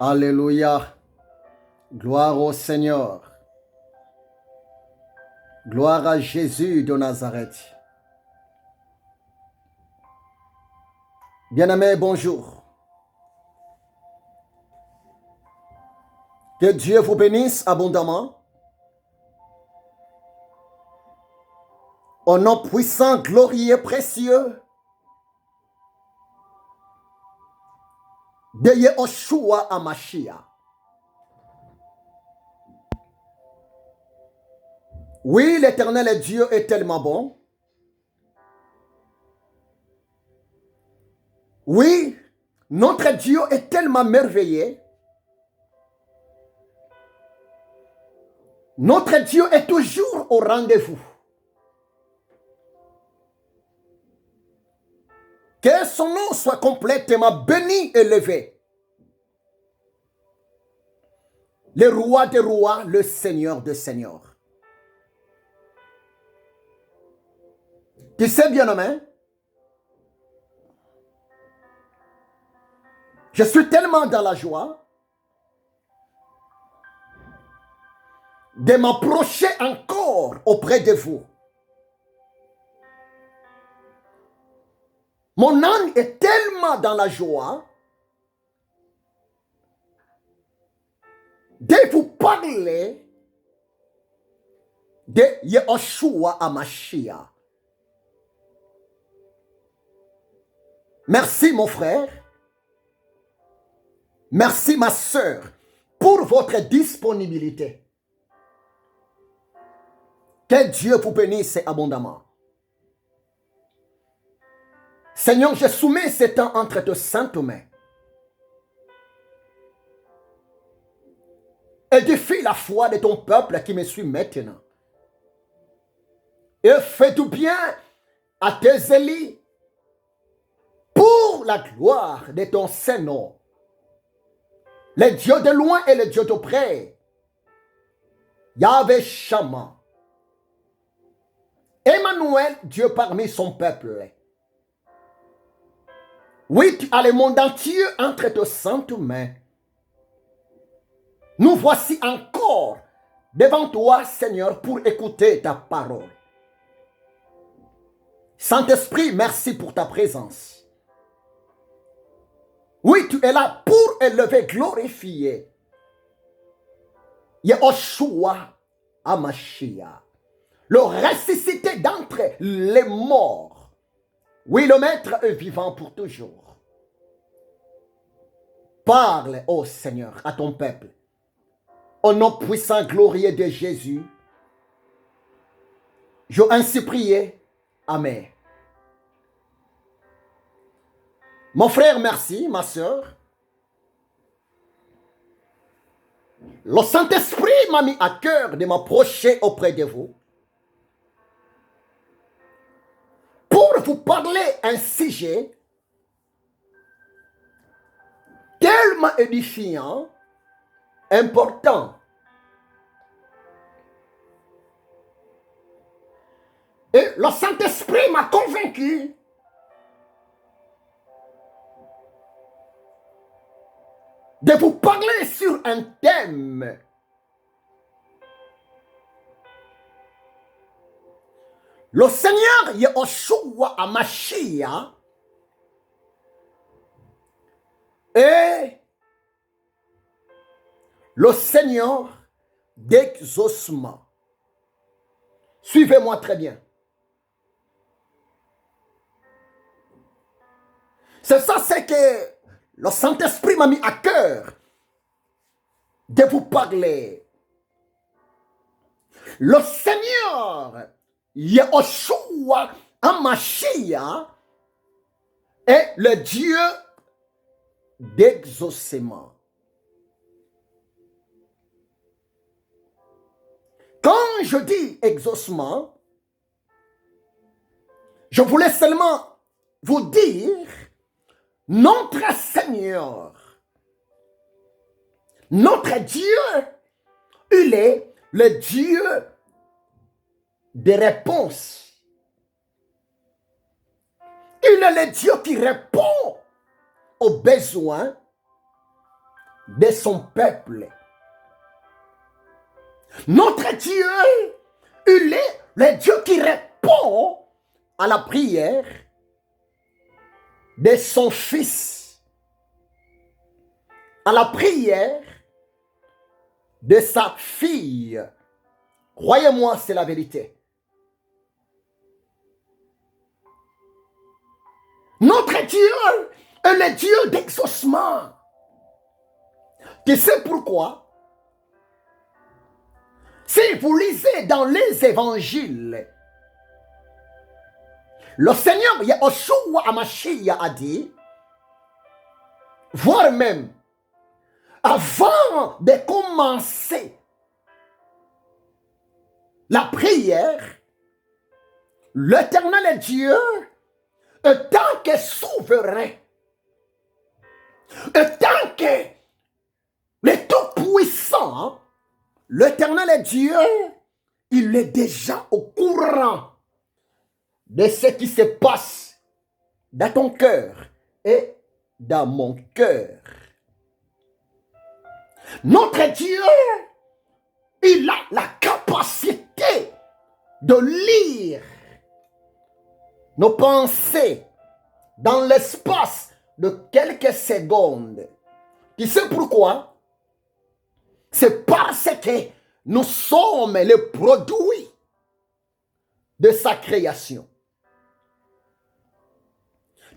Alléluia. Gloire au Seigneur. Gloire à Jésus de Nazareth. Bien-aimés, bonjour. Que Dieu vous bénisse abondamment. Au nom puissant, glorieux, précieux de Yehoshua HaMashiach. Oui, l'Éternel Dieu est tellement bon. Oui, notre Dieu est tellement merveilleux. Notre Dieu est toujours au rendez-vous. Que son nom soit complètement béni et élevé. Le roi des rois, le Seigneur des seigneurs. Tu sais, bien-aimé, je suis tellement dans la joie de m'approcher encore auprès de vous. Mon âme est tellement dans la joie de vous parler de Yehoshua HaMashiach. Merci mon frère, merci ma sœur pour votre disponibilité. Que Dieu vous bénisse abondamment. Seigneur, je soumets ce temps entre tes saintes mains. Édifie la foi de ton peuple qui me suit maintenant. Et fais du bien à tes élus pour la gloire de ton Saint-Nom. Le Dieu de loin et le Dieu de près. Yahvé Shama. Emmanuel, Dieu parmi son peuple. Oui, tu as le monde entier entre tes saintes mains. Nous voici encore devant toi, Seigneur, pour écouter ta parole. Saint-Esprit, merci pour ta présence. Oui, tu es là pour élever, glorifier Yehoshua HaMashiach, le ressuscité d'entre les morts. Oui, le Maître est vivant pour toujours. Parle, ô Seigneur, à ton peuple. Au nom puissant, glorieux de Jésus, je ainsi prié. Amen. Mon frère, merci, ma soeur. Le Saint-Esprit m'a mis à cœur de m'approcher auprès de vous pour vous parler un sujet tellement édifiant, important. Et le Saint-Esprit m'a convaincu de vous parler sur un thème le Seigneur Yehoshua HaMashiach est le Seigneur d'exaucement. Suivez-moi très bien. C'est ça, c'est que le Saint-Esprit m'a mis à cœur de vous parler. Le Seigneur Yehoshua HaMashiach est le Dieu d'exaucement. Quand je dis exaucement, je voulais seulement vous dire notre Seigneur, notre Dieu, il est le Dieu des réponses. Il est le Dieu qui répond aux besoins de son peuple. Notre Dieu, il est le Dieu qui répond à la prière de son fils, à la prière de sa fille. Croyez-moi, c'est la vérité. Notre Dieu est le Dieu d'exaucement. Tu sais pourquoi? Si vous lisez dans les évangiles, le Seigneur Yahushua HaMashiach a dit, voire même, avant de commencer la prière, l'Éternel Dieu, tant que souverain, tant que le Tout-Puissant, l'Éternel Dieu, il est déjà au courant de ce qui se passe dans ton cœur et dans mon cœur. Notre Dieu, il a la capacité de lire nos pensées dans l'espace de quelques secondes. Tu sais pourquoi? C'est parce que nous sommes les produits de sa création.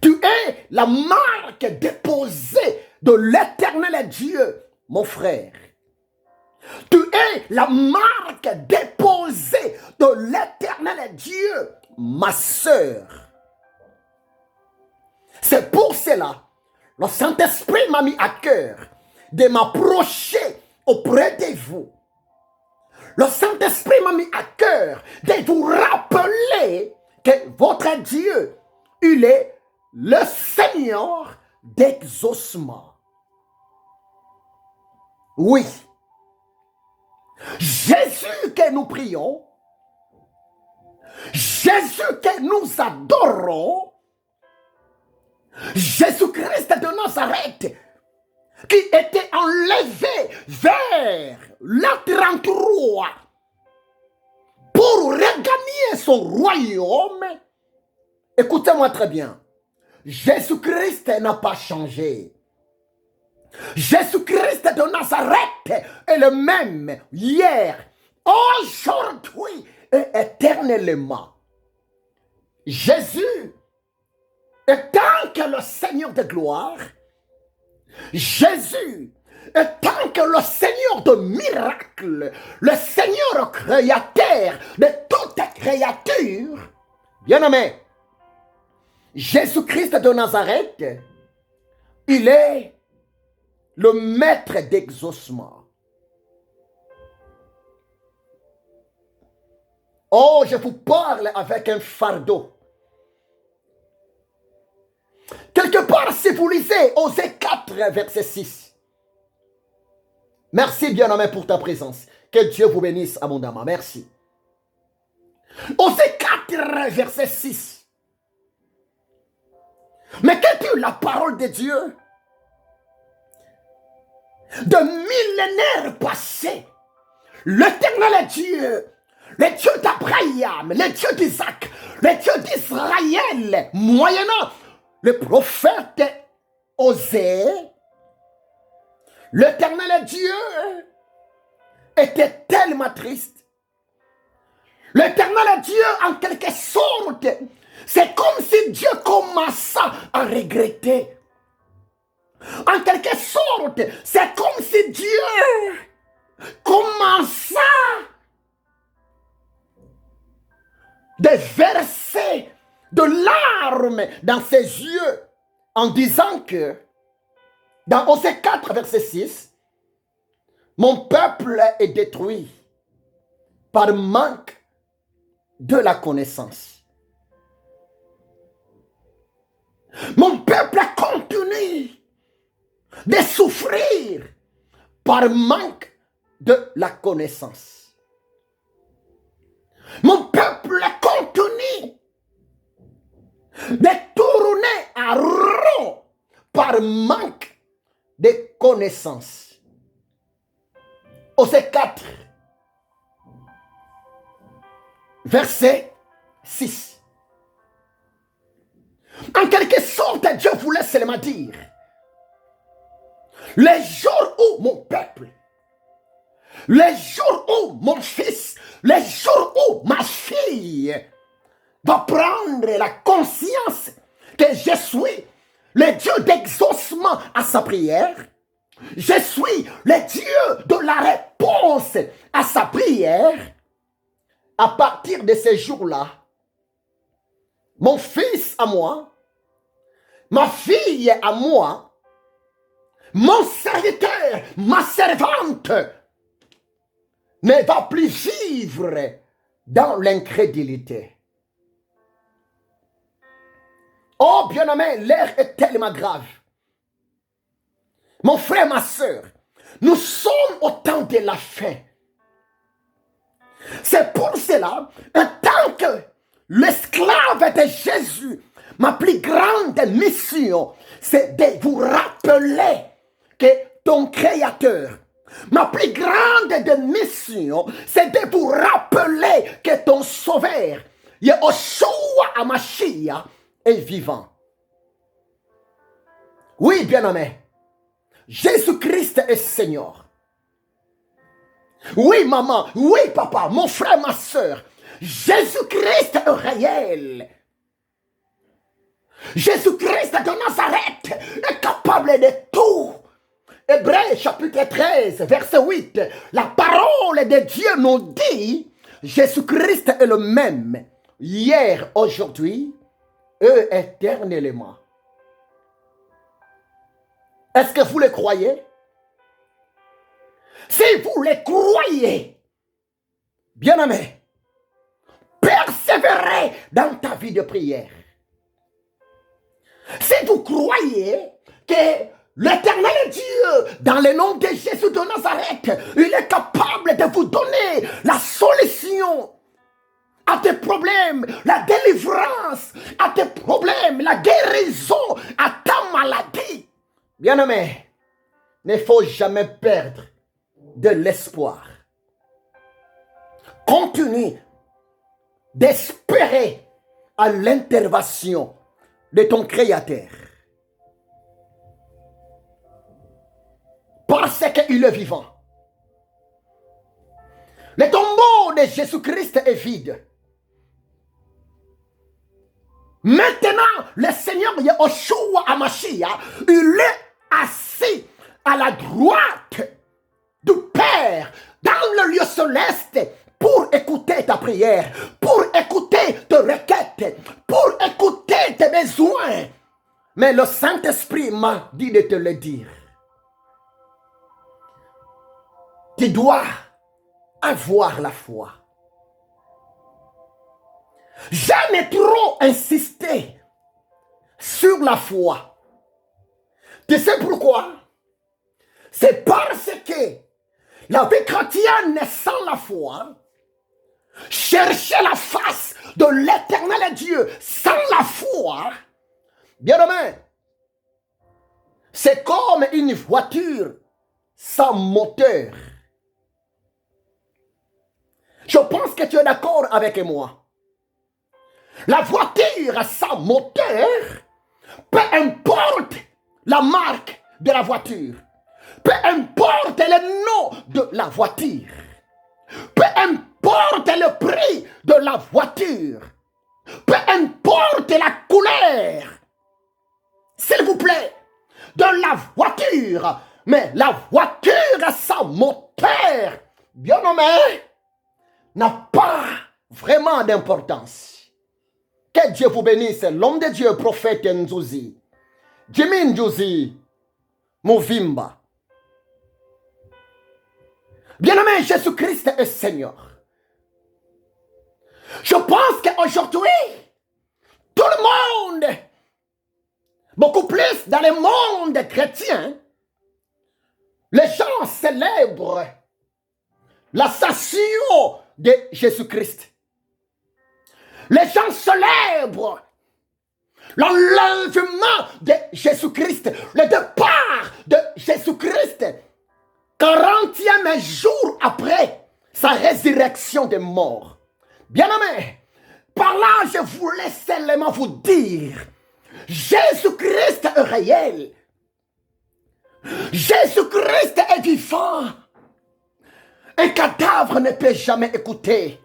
Tu es la marque déposée de l'Éternel Dieu, mon frère. Tu es la marque déposée de l'Éternel Dieu, ma sœur. C'est pour cela, le Saint-Esprit m'a mis à cœur de m'approcher auprès de vous. Le Saint-Esprit m'a mis à cœur de vous rappeler que votre Dieu, il est le Seigneur d'exaucement. Oui. Jésus que nous prions, Jésus que nous adorons, Jésus-Christ de Nazareth, qui était enlevé vers la 33 pour regagner son royaume. Écoutez-moi très bien. Jésus-Christ n'a pas changé. Jésus-Christ de Nazareth est le même hier, aujourd'hui et éternellement. Jésus étant que le Seigneur de gloire, Jésus étant que le Seigneur de miracles, le Seigneur créateur de toute créature, bien-aimé, Jésus-Christ de Nazareth, il est le maître d'exaucement. Oh, je vous parle avec un fardeau. Quelque part, si vous lisez Osée 4, verset 6. Merci, bien-aimé, pour ta présence. Que Dieu vous bénisse abondamment. Merci. Osée 4, verset 6. Mais qu'est-ce que la parole de Dieu? De millénaires passés, l'Éternel Dieu, le Dieu d'Abraham, le Dieu d'Isaac, le Dieu d'Israël, moyennant le prophète Osée, l'Éternel Dieu était tellement triste. L'Éternel Dieu, en quelque sorte, c'est comme si Dieu commençait à regretter. En quelque sorte, c'est comme si Dieu commença de verser de larmes dans ses yeux en disant que dans Osée 4, verset 6, mon peuple est détruit par manque de la connaissance. Mon peuple continue de souffrir par manque de la connaissance. Mon peuple continue de tourner à rond par manque de connaissance. Osée 4, verset 6. En quelque sorte, Dieu voulait seulement dire, les jours où mon peuple, les jours où mon fils, les jours où ma fille va prendre la conscience que je suis le Dieu d'exaucement à sa prière, je suis le Dieu de la réponse à sa prière, à partir de ces jours-là, mon fils à moi, ma fille à moi, mon serviteur, ma servante, ne va plus vivre dans l'incrédulité. Oh bien-aimé, l'air est tellement grave. Mon frère, ma soeur, nous sommes au temps de la fin. C'est pour cela, en tant que l'esclave de Jésus, ma plus grande mission, c'est de vous rappeler que ton Créateur, ma plus grande mission, c'est de vous rappeler que ton Sauveur, Yeshua HaMashiach, est vivant. Oui, bien-aimé, Jésus-Christ est Seigneur. Oui, maman, oui, papa, mon frère, ma soeur, Jésus-Christ est réel. Jésus-Christ de Nazareth est capable de tout. Hébreux chapitre 13, verset 8. La parole de Dieu nous dit, Jésus-Christ est le même, hier, aujourd'hui, et éternellement. Est-ce que vous le croyez? Si vous le croyez, bien-aimé, persévérez dans ta vie de prière. Si vous croyez que l'Éternel Dieu, dans le nom de Jésus de Nazareth, il est capable de vous donner la solution à tes problèmes, la délivrance à tes problèmes, la guérison à ta maladie. Bien-aimé, ne faut jamais perdre de l'espoir. Continue d'espérer à l'intervention de ton Créateur. Parce qu'il est vivant. Le tombeau de Jésus-Christ est vide. Maintenant, le Seigneur Yeshua HaMashiach, il est assis à la droite du Père dans le lieu céleste pour écouter ta prière, pour écouter tes requêtes, pour écouter tes besoins. Mais le Saint-Esprit m'a dit de te le dire. Tu dois avoir la foi. Jamais trop insister sur la foi. Tu sais pourquoi? C'est parce que la vie chrétienne sans la foi, chercher la face de l'Éternel Dieu sans la foi, bien aimé, c'est comme une voiture sans moteur. Je pense que tu es d'accord avec moi. La voiture sans moteur, peu importe la marque de la voiture, peu importe le nom de la voiture, peu importe le prix de la voiture, peu importe la couleur, s'il vous plaît, de la voiture, mais la voiture sans moteur, bien nommé, n'a pas vraiment d'importance. Que Dieu vous bénisse, l'homme de Dieu, prophète Nzuzi, Jimmy Nzuzi, Mouvimba. Bien-aimé, Jésus-Christ est Seigneur. Je pense qu'aujourd'hui, tout le monde, beaucoup plus dans le monde chrétien, les gens célèbrent l'assassinat de Jésus-Christ. Les gens célèbrent l'enlèvement de Jésus-Christ, le départ de Jésus-Christ, 40e jour après sa résurrection des morts. Bien-aimés, par là, je voulais seulement vous dire, Jésus-Christ est réel. Jésus-Christ est vivant. Un cadavre ne peut jamais écouter.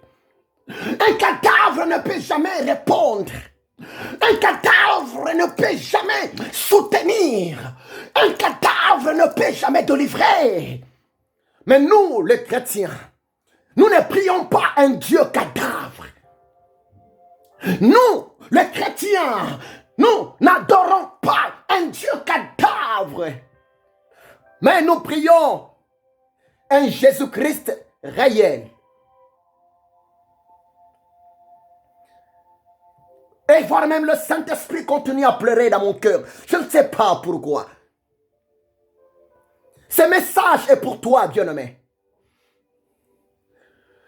Un cadavre ne peut jamais répondre. Un cadavre ne peut jamais soutenir. Un cadavre ne peut jamais délivrer. Mais nous, les chrétiens, nous ne prions pas un Dieu cadavre. Nous, les chrétiens, nous n'adorons pas un Dieu cadavre. Mais nous prions un Jésus-Christ réel. Et voir même le Saint-Esprit continue à pleurer dans mon cœur. Je ne sais pas pourquoi. Ce message est pour toi, bien-aimé.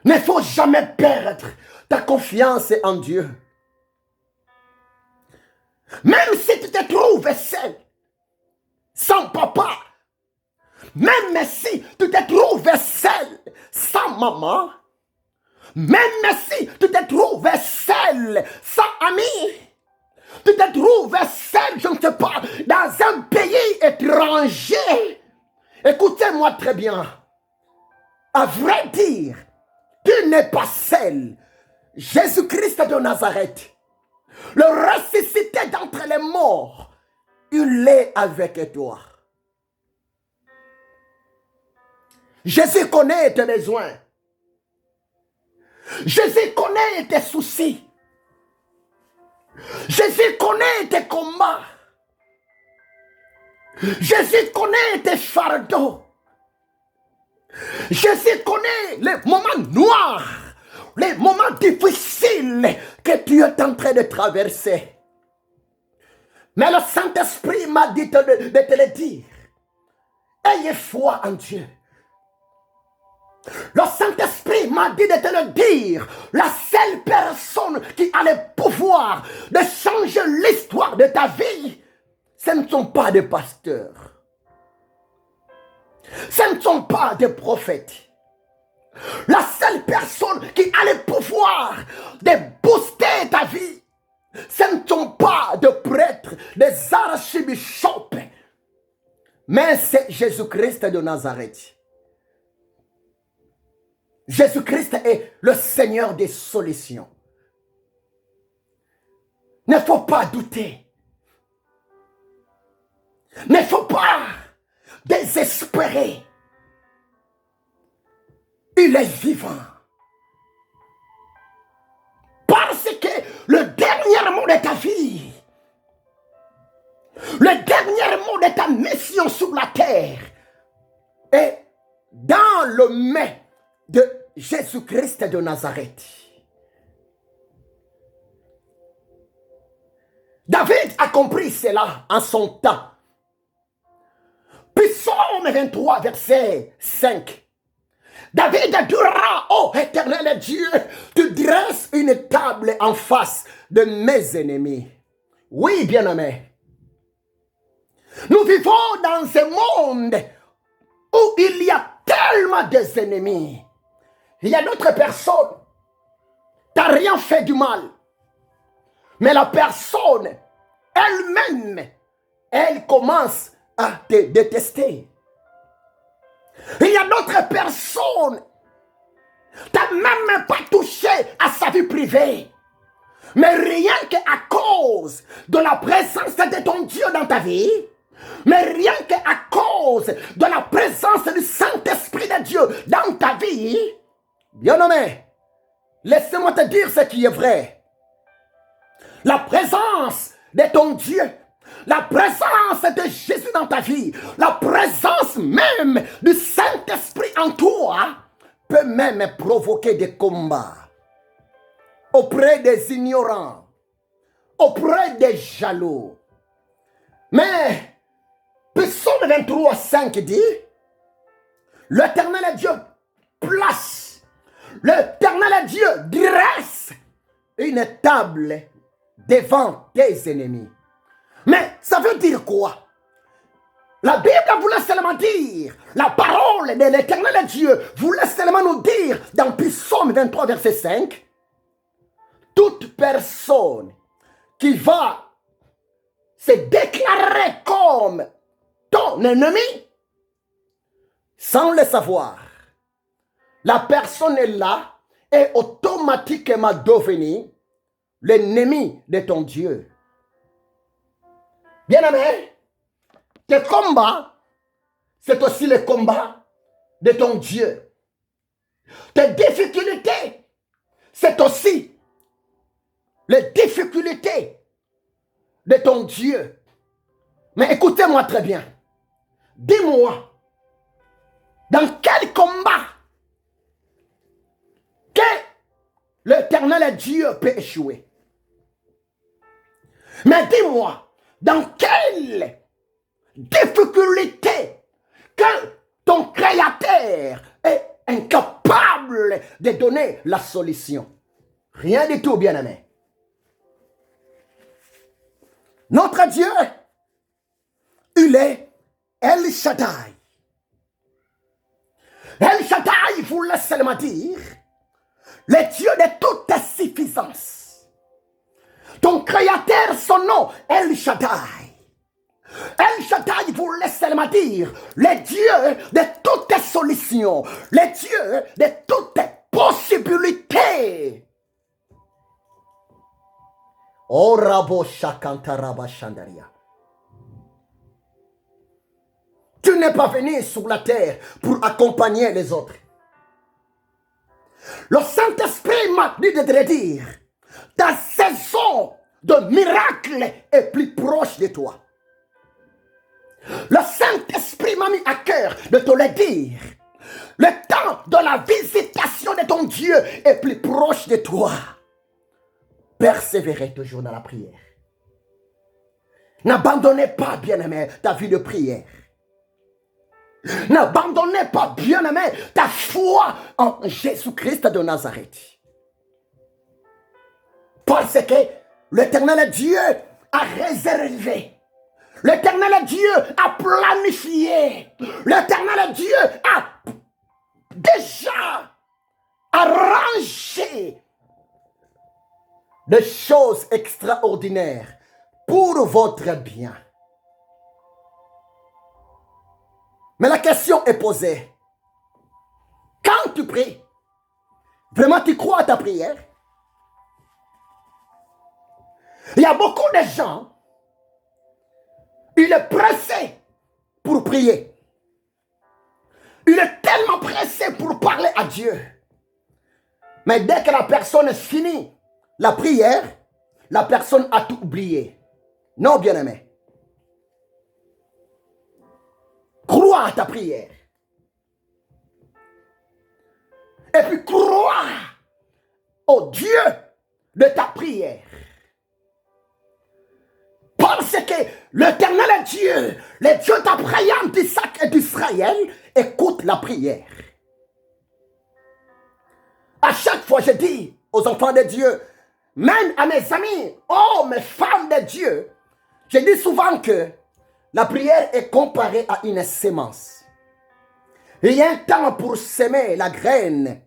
Ne faut jamais perdre ta confiance en Dieu. Même si tu te trouves seul, sans papa, même si tu te trouves seul, sans maman, même si tu te trouves seul, sans ami, tu te trouves seul, je ne sais pas, dans un pays étranger. Écoutez-moi très bien. À vrai dire, tu n'es pas seul. Jésus-Christ de Nazareth, le ressuscité d'entre les morts, il est avec toi. Jésus connaît tes besoins. Jésus connaît tes soucis. Jésus connaît tes combats. Jésus connaît tes fardeaux. Jésus connaît les moments noirs, les moments difficiles que tu es en train de traverser. Mais le Saint-Esprit m'a dit de te le dire. Ayez foi en Dieu. Le Saint-Esprit m'a dit de te le dire. La seule personne qui a le pouvoir de changer l'histoire de ta vie, ce ne sont pas des pasteurs. Ce ne sont pas des prophètes. La seule personne qui a le pouvoir de booster ta vie, ce ne sont pas des prêtres, des archibishops, mais c'est Jésus-Christ de Nazareth. Jésus-Christ est le Seigneur des solutions. Ne faut pas douter. Ne faut pas désespérer. Il est vivant. Parce que le dernier mot de ta vie, le dernier mot de ta mission sur la terre est dans le main de Jésus-Christ de Nazareth. David a compris cela en son temps. Psaume 23, verset 5. David dira, ô éternel Dieu, tu dresses une table en face de mes ennemis. Oui, bien-aimé. Nous vivons dans un monde où il y a tellement d'ennemis. Il y a d'autres personnes. Tu n'as rien fait du mal. Mais la personne, elle-même, elle commence à te détester. Il y a d'autres personnes. Tu n'as même pas touché à sa vie privée. Mais rien qu'à cause de la présence de ton Dieu dans ta vie, mais rien qu'à cause de la présence du Saint-Esprit de Dieu dans ta vie, bien-aimé, laisse-moi te dire ce qui est vrai. La présence de ton Dieu, la présence de Jésus dans ta vie, la présence même du Saint-Esprit en toi peut même provoquer des combats auprès des ignorants, auprès des jaloux. Mais Psaume 23, 5 dit, l'Éternel Dieu place, l'Éternel Dieu dresse une table devant tes ennemis. Mais ça veut dire quoi? La Bible voulait seulement dire, la parole de l'Éternel Dieu voulait seulement nous dire dans Psaume 23, verset 5, toute personne qui va se déclarer comme ton ennemi, sans le savoir, la personne est là et automatiquement devenue l'ennemi de ton Dieu. Bien-aimé, tes combats, c'est aussi le combat de ton Dieu. Tes difficultés, c'est aussi les difficultés de ton Dieu. Mais écoutez-moi très bien. Dis-moi, dans quel combat que l'Éternel Dieu peut échouer? Mais dis-moi, dans quelle difficulté que ton Créateur est incapable de donner la solution? Rien du tout, bien-aimé. Notre Dieu, il est El Shaddai. El Shaddai voulait seulement dire le Dieu de toute suffisance. Ton Créateur, son nom, El Shaddai. El Shaddai voulait seulement dire le Dieu de toutes solutions, le Dieu de toutes possibilités. Oh Rabo Shakantaraba Shandaria. Tu n'es pas venu sur la terre pour accompagner les autres. Le Saint-Esprit m'a dit de te dire, ta saison de miracle est plus proche de toi. Le Saint-Esprit m'a mis à cœur de te le dire. Le temps de la visitation de ton Dieu est plus proche de toi. Persévérez toujours dans la prière. N'abandonnez pas, bien-aimé, ta vie de prière. N'abandonnez pas, bien-aimé, ta foi en Jésus-Christ de Nazareth. Parce que l'Éternel Dieu a réservé. L'Éternel Dieu a planifié. L'Éternel Dieu a déjà arrangé des choses extraordinaires pour votre bien. Mais la question est posée. Quand tu pries, vraiment tu crois à ta prière? Il y a beaucoup de gens, il est pressé pour prier. Il est tellement pressé pour parler à Dieu. Mais dès que la personne finit la prière, la personne a tout oublié. Non, bien-aimé. Crois à ta prière. Et puis crois au Dieu de ta prière. Parce que l'Éternel Dieu, le Dieu d'Abraham, d'Isaac et d'Israël, écoute la prière. À chaque fois, je dis aux enfants de Dieu, même à mes amis, oh mes femmes de Dieu, je dis souvent que la prière est comparée à une sémence. Il y a un temps pour semer la graine.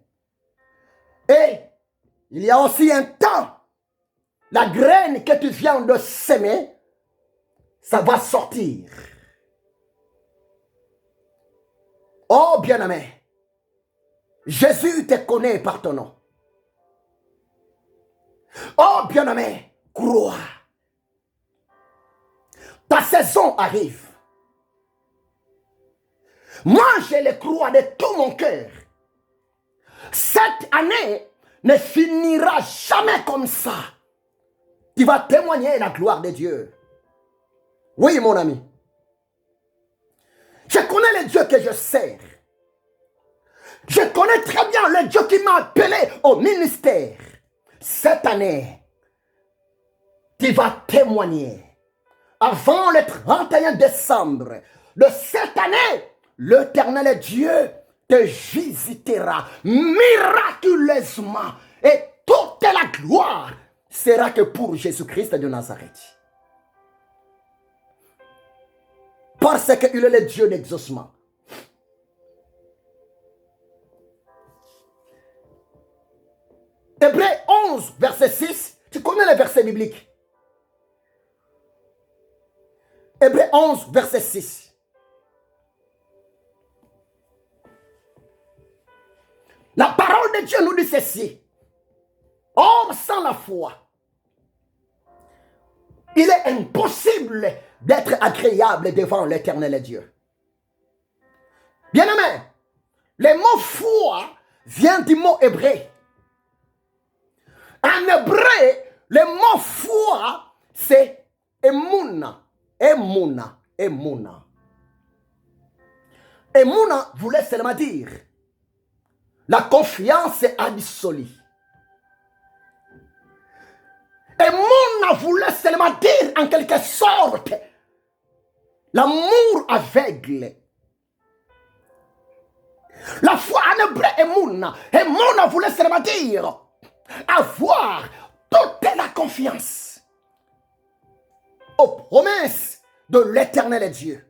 Et il y a aussi un temps. La graine que tu viens de semer, ça va sortir. Oh bien-aimé, Jésus te connaît par ton nom. Oh bien-aimé, crois. Ta saison arrive. Moi, je le crois de tout mon cœur. Cette année ne finira jamais comme ça. Tu vas témoigner la gloire de Dieu. Oui, mon ami. Je connais le Dieu que je sers. Je connais très bien le Dieu qui m'a appelé au ministère. Cette année, tu vas témoigner. Avant le 31 décembre de cette année, l'Éternel Dieu te visitera miraculeusement et toute la gloire sera que pour Jésus-Christ de Nazareth. Parce qu'il est le Dieu d'exaucement. Hébreux 11, verset 6. Tu connais les versets bibliques. Hébreux 11, verset 6. La parole de Dieu nous dit ceci. Homme sans la foi, il est impossible d'être agréable devant l'Éternel Dieu. Bien-aimé, le mot foi vient du mot hébreu. En hébreu, le mot foi, c'est emuna. Emuna. Emuna. Emuna voulait seulement dire la confiance absolue. Emuna voulait seulement dire en quelque sorte l'amour aveugle. La foi en hébreu emuna. Emuna voulait seulement dire avoir toute la confiance aux promesses de l'Éternel Dieu.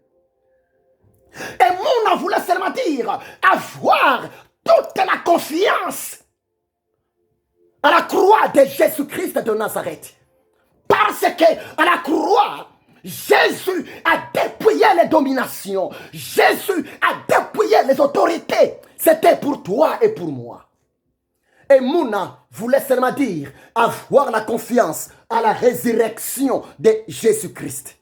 Emuna voulait seulement dire avoir toute la confiance à la croix de Jésus-Christ de Nazareth. Parce que à la croix, Jésus a dépouillé les dominations. Jésus a dépouillé les autorités. C'était pour toi et pour moi. Et Mouna voulait seulement dire avoir la confiance à la résurrection de Jésus-Christ.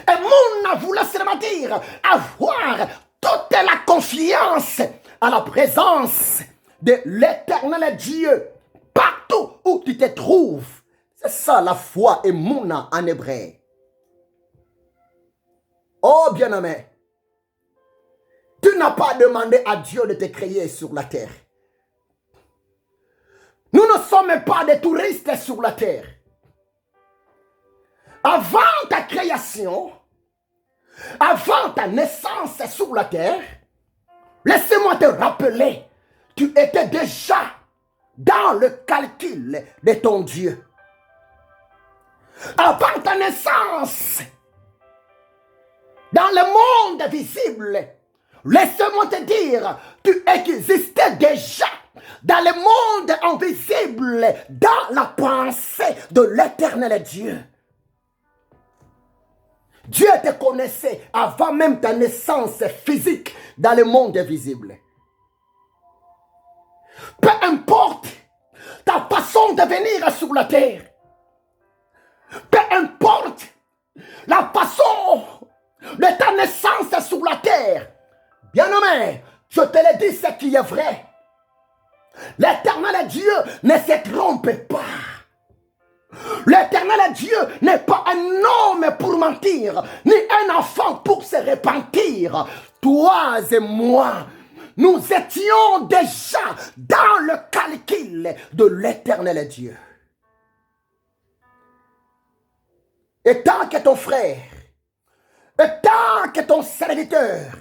Et Mouna voulait seulement dire avoir toute la confiance à la présence de l'Éternel Dieu partout où tu te trouves. C'est ça la foi et Mouna en hébreu. Oh bien-aimé, tu n'as pas demandé à Dieu de te créer sur la terre. Nous ne sommes pas des touristes sur la terre. Avant ta création, avant ta naissance sur la terre, laissez-moi te rappeler, tu étais déjà dans le calcul de ton Dieu. Avant ta naissance, dans le monde visible, laisse-moi te dire, tu existais déjà dans le monde invisible, dans la pensée de l'Éternel Dieu. Dieu te connaissait avant même ta naissance physique dans le monde visible. Peu importe ta façon de venir sur la terre, peu importe la façon de ta naissance sur la terre, bien-aimé, je te le dis ce qui est vrai. L'Éternel Dieu ne se trompe pas. L'Éternel Dieu n'est pas un homme pour mentir, ni un enfant pour se repentir. Toi et moi, nous étions déjà dans le calcul de l'Éternel Dieu. Et tant que ton frère, et tant que ton serviteur,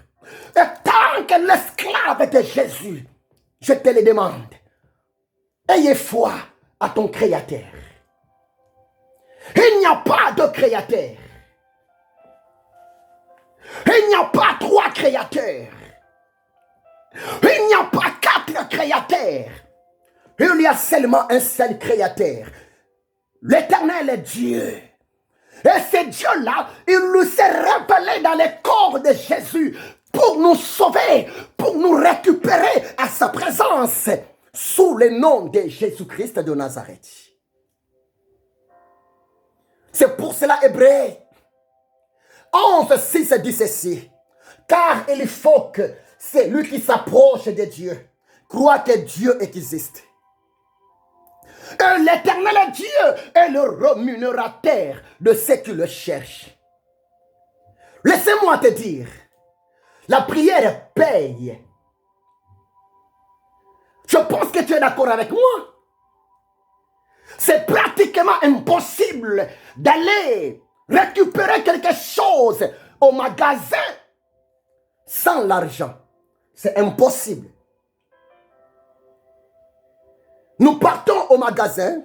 et tant que l'esclave de Jésus, je te le demande, ayez foi à ton Créateur. Il n'y a pas de créateur. Il n'y a pas 3 créateurs. Il n'y a pas 4 créateurs. Il y a seulement un seul créateur. L'Éternel Dieu. Et ce Dieu-là, il nous s'est révélé dans le corps de Jésus pour nous sauver, pour nous récupérer à sa présence sous le nom de Jésus-Christ de Nazareth. C'est pour cela, Hébreux 11, 6 dit ceci. Car il faut que celui qui s'approche de Dieu croit que Dieu existe. Et l'Éternel Dieu est le rémunérateur de ceux qui le cherchent. Laissez-moi te dire, la prière paye. Je pense que tu es d'accord avec moi. C'est pratiquement impossible d'aller récupérer quelque chose au magasin sans l'argent. C'est impossible. Nous partons au magasin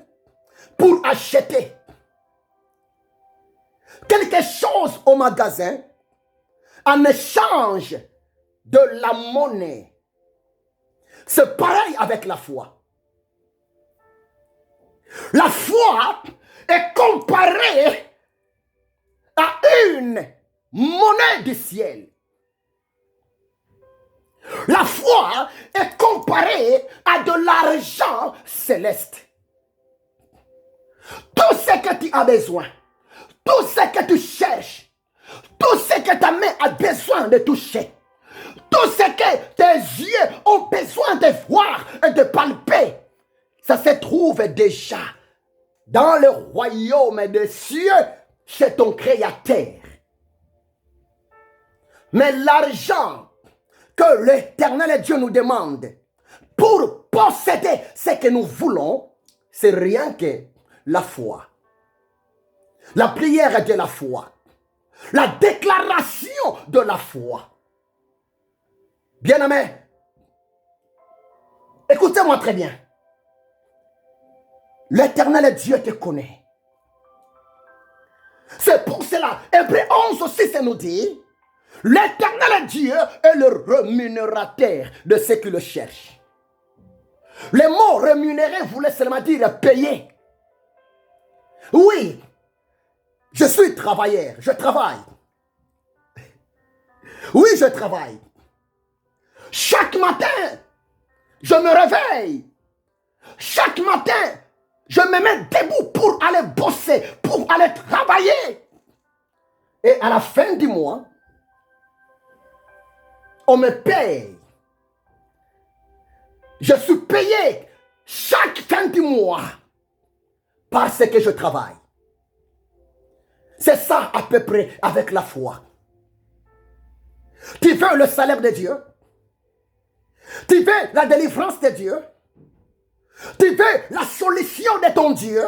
pour acheter quelque chose au magasin. en échange de la monnaie. C'est pareil avec la foi. La foi est comparée à une monnaie du ciel. La foi est comparée à de l'argent céleste. Tout ce que tu as besoin, tout ce que tu cherches, tout ce que ta main a besoin de toucher, tout ce que tes yeux ont besoin de voir et de palper, ça se trouve déjà dans le royaume des cieux chez ton Créateur. Mais l'argent que l'Éternel Dieu nous demande pour posséder ce que nous voulons, c'est rien que la foi. La prière de la foi. La déclaration de la foi. Bien-aimés, écoutez-moi très bien. L'Éternel Dieu te connaît. C'est pour cela, Hébreux 11 aussi, ça nous dit, l'Éternel Dieu est le rémunérateur de ceux qui le cherchent. Le mot rémunérer voulait seulement dire payer. Oui, je suis travailleur, je travaille. Oui, je travaille. Chaque matin, je me réveille. Chaque matin, je me mets debout pour aller bosser, pour aller travailler. Et à la fin du mois, on me paye. Je suis payé chaque fin du mois parce que je travaille. C'est ça à peu près avec la foi. Tu veux le salaire de Dieu? Tu veux la délivrance de Dieu? Tu veux la solution de ton Dieu?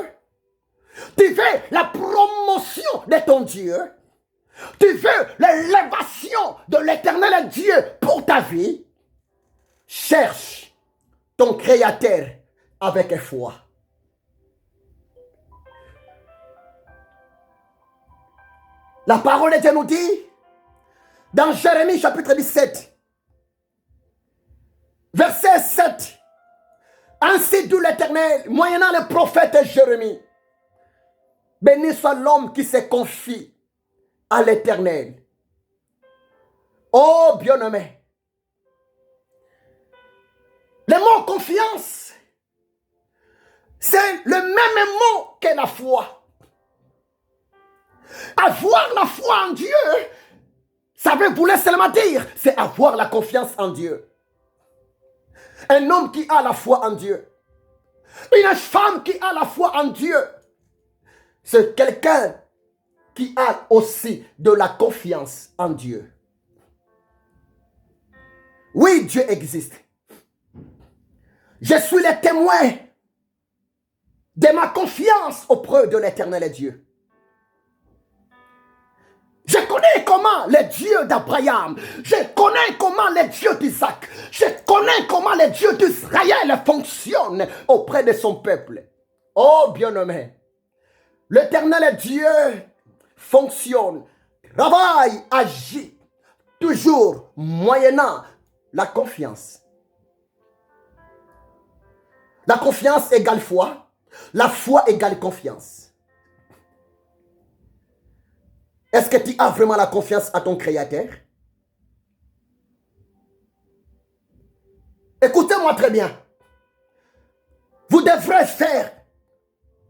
Tu veux la promotion de ton Dieu? Tu veux l'élévation de l'Éternel Dieu pour ta vie? Cherche ton Créateur avec foi. La parole de Dieu nous dit, dans Jérémie chapitre 17, verset 7, ainsi dit l'Éternel, moyennant le prophète Jérémie, béni soit l'homme qui se confie à l'Éternel. Oh bien-aimé, le mot confiance, c'est le même mot que la foi. Avoir la foi en Dieu, ça veut vouloir seulement dire, c'est avoir la confiance en Dieu. Un homme qui a la foi en Dieu, une femme qui a la foi en Dieu, c'est quelqu'un qui a aussi de la confiance en Dieu. Oui, Dieu existe. Je suis le témoin de ma confiance auprès de l'Éternel Dieu. Je connais comment le Dieu d'Abraham, je connais comment le Dieu d'Isaac, je connais comment le Dieu d'Israël fonctionne auprès de son peuple. Oh bien-aimé, l'Éternel Dieu fonctionne, travaille, agit, toujours moyennant la confiance. La confiance égale foi, la foi égale confiance. Est-ce que tu as vraiment la confiance à ton Créateur? Écoutez-moi très bien. Vous devrez faire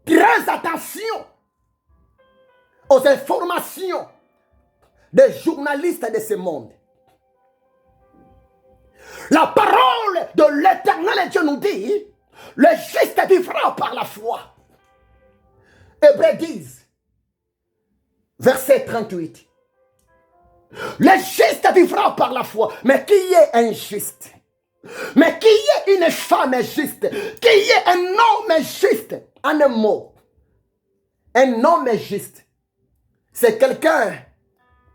très attention aux informations des journalistes de ce monde. La parole de l'Éternel Dieu nous dit, le juste vivra par la foi. Hébreux 10. Verset 38. Le juste vivra par la foi. Mais qui est injuste? Mais qui est une femme juste? Qui est un homme juste? En un mot. Un homme juste. C'est quelqu'un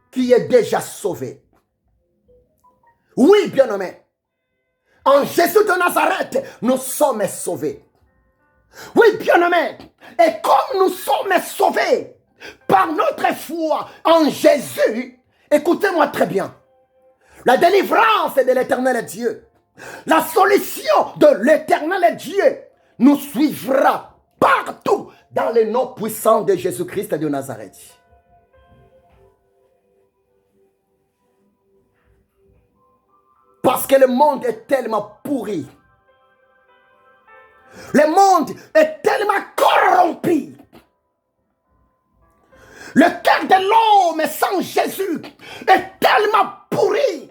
qui est déjà sauvé. Oui, bien-aimé. En Jésus de Nazareth, nous sommes sauvés. Oui, bien-aimé. Et comme nous sommes sauvés, par notre foi en Jésus, Écoutez-moi très bien. La délivrance de l'Éternel Dieu, la solution de l'Éternel Dieu nous suivra partout dans le nom puissant de Jésus-Christ de Nazareth. Parce que le monde est tellement pourri. Le monde est tellement corrompu. Le cœur de l'homme sans Jésus est tellement pourri.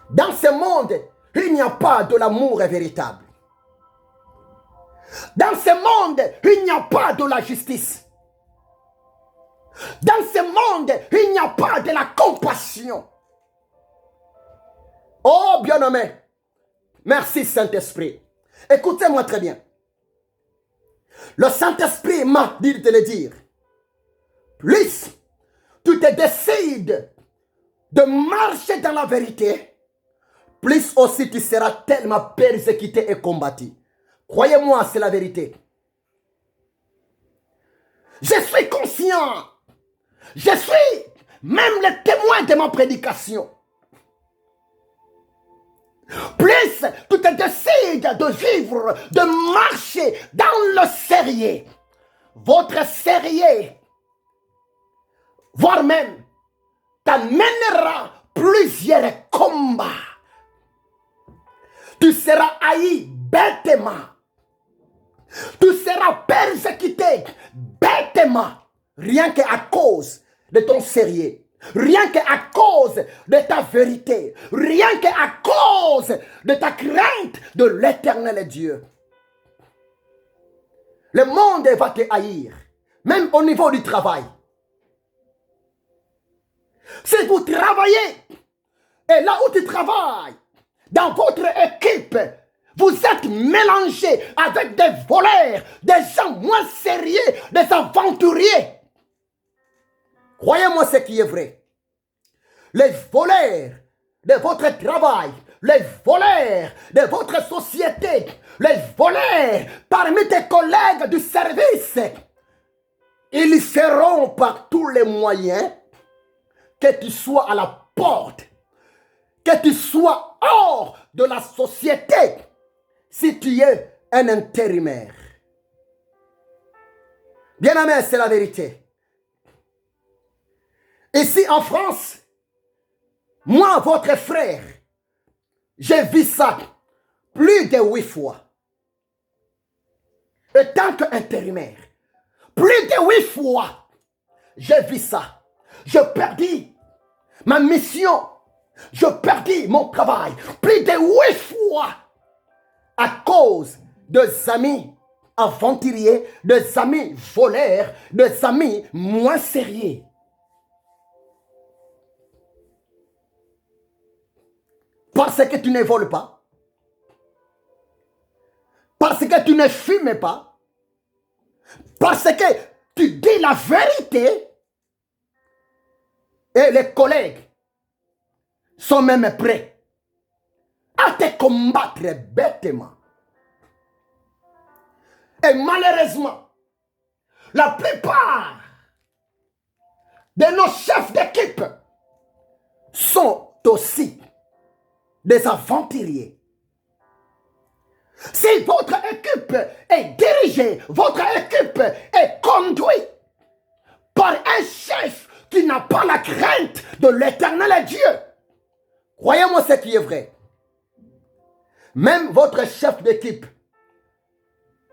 Dans ce monde, il n'y a pas de l'amour véritable. Dans ce monde, il n'y a pas de la justice. Dans ce monde, il n'y a pas de la compassion. Oh, bien-aimé, merci Saint-Esprit. Écoutez-moi très bien. Le Saint-Esprit m'a dit de le dire. Plus tu te décides de marcher dans la vérité, plus aussi tu seras tellement persécuté et combattu. Croyez-moi, c'est la vérité. Je suis conscient. Je suis même le témoin de ma prédication. Plus tu te décides de vivre, de marcher dans le sérieux, votre sérieux, voire même, t'amènera plusieurs combats. Tu seras haï bêtement. Tu seras persécuté bêtement, rien qu'à cause de ton sérieux. Rien qu'à cause de ta vérité, rien qu'à cause de ta crainte de l'Éternel Dieu. Le monde va te haïr, même au niveau du travail. Si vous travaillez, et là où tu travailles, dans votre équipe, vous êtes mélangés avec des voleurs, des gens moins sérieux, des aventuriers. Croyez-moi ce qui est vrai. Les voleurs de votre travail, les voleurs de votre société, les voleurs parmi tes collègues du service, ils feront par tous les moyens que tu sois à la porte, que tu sois hors de la société si tu es un intérimaire. Bien-aimé, c'est la vérité. Ici en France, moi, votre frère, j'ai vu ça plus de 8 fois. Et tant qu'intérimaire, plus de 8 fois, j'ai vu ça. Je perdis ma mission, je perdis mon travail plus de 8 fois à cause des amis aventuriers, des amis voleurs, des amis moins sérieux. Parce que tu ne voles pas. Parce que tu ne fumes pas. Parce que tu dis la vérité. Et les collègues sont même prêts à te combattre bêtement. Et malheureusement, la plupart de nos chefs d'équipe sont aussi des aventuriers. Si votre équipe est dirigée, votre équipe est conduite par un chef qui n'a pas la crainte de l'Éternel Dieu, croyez-moi ce qui est vrai. Même votre chef d'équipe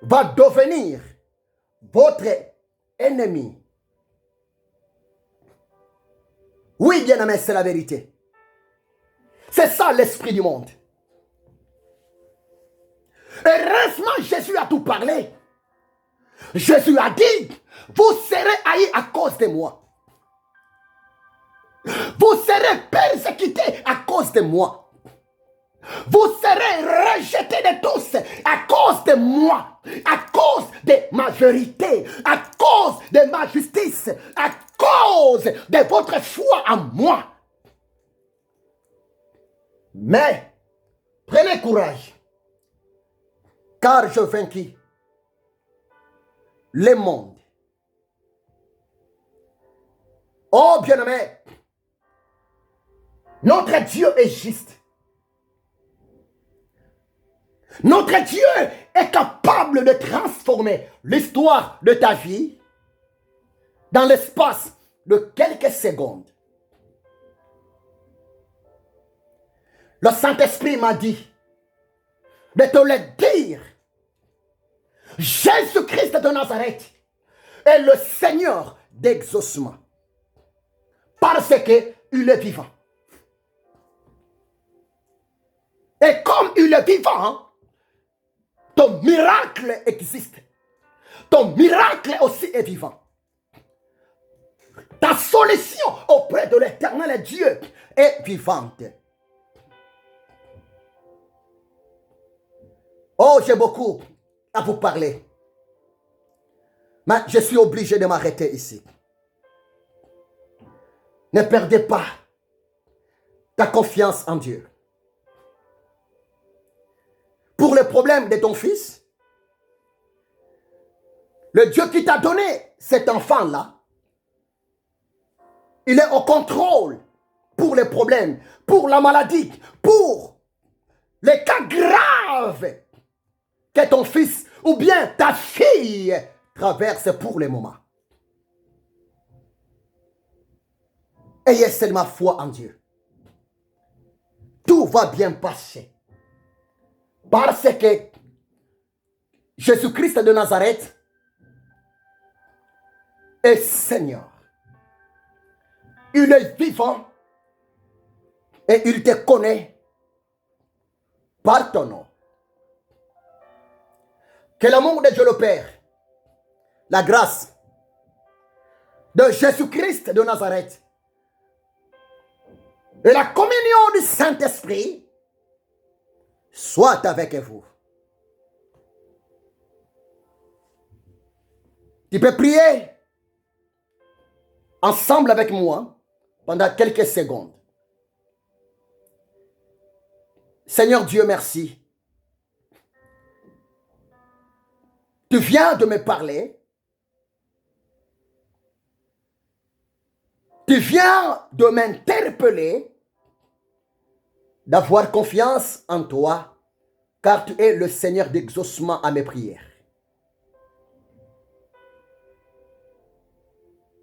va devenir votre ennemi. Oui, bien-aimé, c'est la vérité. C'est ça l'esprit du monde. Heureusement, Jésus a tout parlé. Jésus a dit, vous serez haïs à cause de moi. Vous serez persécutés à cause de moi. Vous serez rejetés de tous à cause de moi, à cause de ma vérité, à cause de ma justice, à cause de votre foi en moi. Mais, prenez courage, car je vainquis le monde. Oh bien-aimé, notre Dieu est juste. Notre Dieu est capable de transformer l'histoire de ta vie dans l'espace de quelques secondes. Le Saint-Esprit m'a dit de te le dire. Jésus-Christ de Nazareth est le Seigneur d'exaucement. Parce qu'il est vivant. Et comme il est vivant, ton miracle existe. Ton miracle aussi est vivant. Ta solution auprès de l'Éternel Dieu est vivante. Oh, j'ai beaucoup à vous parler. Mais je suis obligé de m'arrêter ici. Ne perdez pas ta confiance en Dieu. Pour le problème de ton fils, le Dieu qui t'a donné cet enfant-là, il est au contrôle pour les problèmes, pour la maladie, pour les cas graves que ton fils ou bien ta fille traverse pour le moment. Ayez seulement foi en Dieu. Tout va bien passer. Parce que Jésus-Christ de Nazareth est Seigneur. Il est vivant et il te connaît par ton nom. Que l'amour de Dieu le Père, la grâce de Jésus-Christ de Nazareth et la communion du Saint-Esprit soit avec vous. Tu peux prier ensemble avec moi pendant quelques secondes. Seigneur Dieu, merci. Tu viens de me parler. Tu viens de m'interpeller d'avoir confiance en toi, car tu es le Seigneur d'exaucement à mes prières.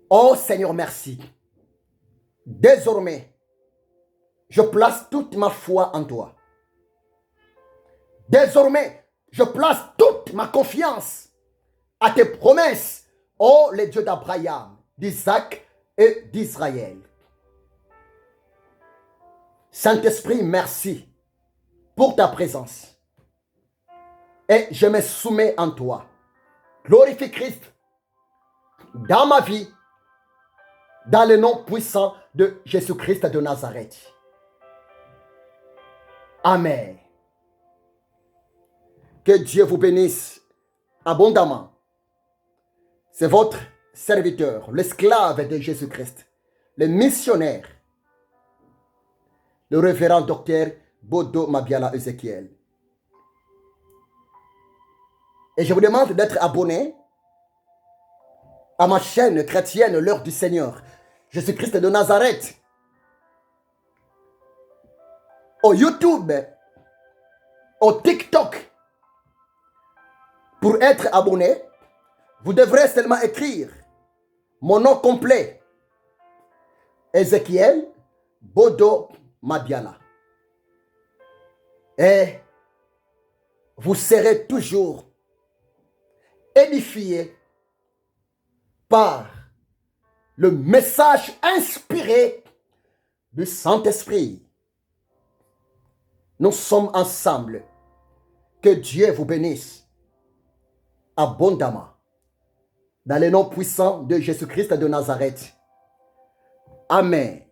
Oh Seigneur, merci. Désormais, je place toute ma foi en toi. Désormais, je place toute ma confiance à tes promesses, oh le Dieu d'Abraham, d'Isaac et d'Israël. Saint-Esprit, merci pour ta présence. Et je me soumets en toi. Glorifie Christ dans ma vie, dans le nom puissant de Jésus-Christ de Nazareth. Amen. Que Dieu vous bénisse abondamment. C'est votre serviteur, l'esclave de Jésus-Christ, le missionnaire, le révérend docteur Bodo Mabiala Ezekiel. Et je vous demande d'être abonné à ma chaîne chrétienne, l'heure du Seigneur, Jésus-Christ de Nazareth, au YouTube, au TikTok. Pour être abonné, vous devrez seulement écrire mon nom complet, Ezekiel Bodo Mabiala. Et vous serez toujours édifié par le message inspiré du Saint-Esprit. Nous sommes ensemble. Que Dieu vous bénisse abondamment. Dans le nom puissant de Jésus-Christ de Nazareth. Amen.